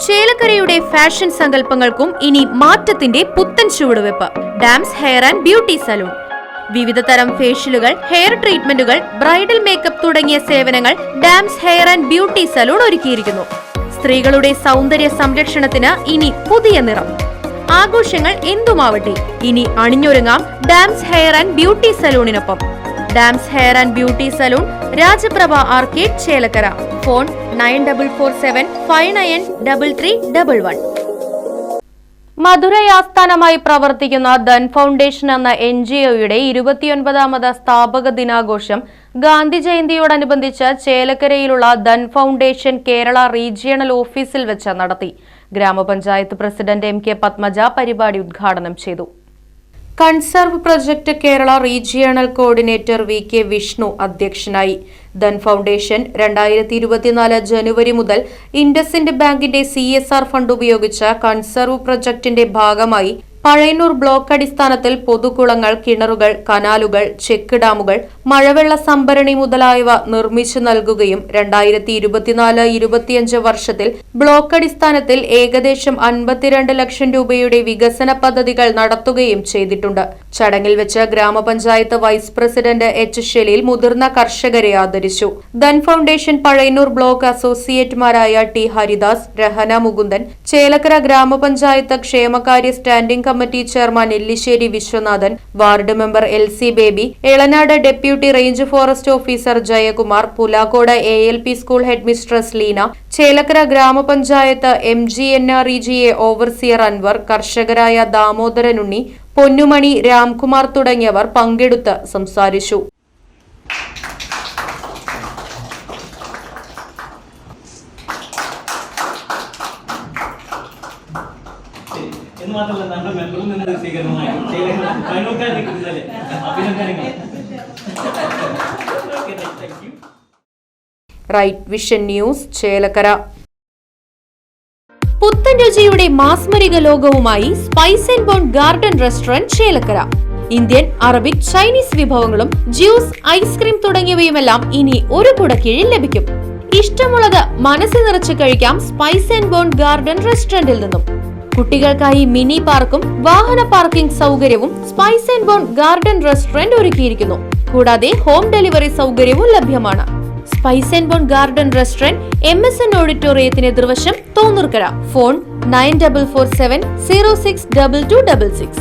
ചേലക്കരയുടെ fashion സങ്കല്പങ്ങൾക്കും ഇനി മാറ്റത്തിന്റെ പുത്തൻ ചുവടുവെപ്പ്. ഡാംസ് ഹെയർ ആൻഡ് ബ്യൂട്ടി സലൂൺ. വിവിധ തരം ഫേഷ്യലുകൾ, ഹെയർ ട്രീറ്റ്മെന്റുകൾ, ബ്രൈഡൽ മേക്കപ്പ് തുടങ്ങിയ സേവനങ്ങൾ ഡാംസ് ഹെയർ ആൻഡ് ബ്യൂട്ടി സലൂൺ ഒരുക്കിയിരിക്കുന്നു. സ്ത്രീകളുടെ സൗന്ദര്യ സംരക്ഷണത്തിന് ഇനി പുതിയ നിറം. ആഘോഷങ്ങൾ എന്തുമാവട്ടെ, ഇനി അണിഞ്ഞൊരുങ്ങാം ഡാംസ് ഹെയർ ആൻഡ് ബ്യൂട്ടി സലൂണിനൊപ്പം. ഡാംസ് hair and beauty salon, Rajaprabha arcade, Chelakkara. Phone 9447593311. Madurai ആസ്ഥാനമായി പ്രവർത്തിക്കുന്ന ധൻ ഫൗണ്ടേഷൻ എന്ന NGOയുടെ 29ാമത് സ്ഥാപക ദിനാഘോഷം ഗാന്ധി ജയന്തിയോടനുബന്ധിച്ച് ചേലക്കരയിലുള്ള ധൻ ഫൗണ്ടേഷൻ കേരള റീജിയണൽ ഓഫീസിൽ വെച്ച് നടത്തി. ഗ്രാമപഞ്ചായത്ത് പ്രസിഡന്റ് MK പത്മജ പരിപാടി ഉദ്ഘാടനം ചെയ്തു. Conserve project Kerala regional coordinator VK Vishnu അധ്യക്ഷനായി. ധൻ ഫൗണ്ടേഷൻ 2024 ജനുവരി മുതൽ ഇൻഡസ്ഇൻഡ് ബാങ്കിന്റെ CSR ഫണ്ട് ഉപയോഗിച്ച് കൺസർവ് പ്രൊജക്ടിന്റെ ഭാഗമായി പഴയന്നൂർ ബ്ലോക്ക് അടിസ്ഥാനത്തിൽ പൊതുകുളങ്ങൾ, കിണറുകൾ, കനാലുകൾ, ചെക്ക് ഡാമുകൾ, മഴവെള്ള സംഭരണി മുതലായവ നിർമ്മിച്ചു നൽകുകയും 2024-25 വർഷത്തിൽ ബ്ലോക്ക് അടിസ്ഥാനത്തിൽ ഏകദേശം 52 ലക്ഷം രൂപയുടെ വികസന പദ്ധതികൾ നടത്തുകയും ചെയ്തിട്ടുണ്ട്. ചടങ്ങിൽ വെച്ച് ഗ്രാമപഞ്ചായത്ത് വൈസ് പ്രസിഡന്റ് H. ഷെലീൽ മുതിർന്ന കർഷകരെ ആദരിച്ചു. ധൻ ഫൗണ്ടേഷൻ പഴയന്നൂർ ബ്ലോക്ക് അസോസിയേറ്റുമാരായ T. ഹരിദാസ്, രഹന മുകുന്ദൻ, ചേലക്കര ഗ്രാമപഞ്ചായത്ത് ക്ഷേമകാര്യ standing committee chairman Ellissery Viswanathan, ward member LC Baby, Elanad deputy range forest officer Jayakumar, Pulakkode ALP school head mistress Leena, Chelakkara ഗ്രാമപഞ്ചായത്ത് MGNREGA ഓവർസിയർ അൻവർ, കർഷകരായ ദാമോദരനുണ്ണി, പൊന്നുമണി, രാംകുമാർ തുടങ്ങിയവർ പങ്കെടുത്ത് സംസാരിച്ചു. Right vision news, Chelakkara. പുത്തൻ രുചിയുടെ മാസ്മരിക ലോകവുമായി spice and bone garden restaurant, Chelakkara. Indian, Arabic, Chinese വിഭവങ്ങളും ജ്യൂസ്, ഐസ്ക്രീം തുടങ്ങിയവയുമെല്ലാം ഇനി ഒരു കുടക്കീഴിൽ ലഭിക്കും. ഇഷ്ടമുള്ളത് മനസ്സ് നിറച്ച് കഴിക്കാം സ്പൈസ് ആൻഡ് ബോൺ ഗാർഡൻ റെസ്റ്റോറന്റിൽ നിന്നും. കുട്ടികൾക്കായി മിനി പാർക്കും വാഹന പാർക്കിംഗ് സൗകര്യവും spice and bone garden restaurant ഒരുക്കിയിരിക്കുന്നു. കൂടാതെ ഹോം ഡെലിവറി സൗകര്യവും ലഭ്യമാണ്. Spice and bone garden restaurant MSN ഓഡിറ്റോറിയത്തിന് എതിർവശം, തോന്നൂർക്കര. ഫോൺ 9447062266.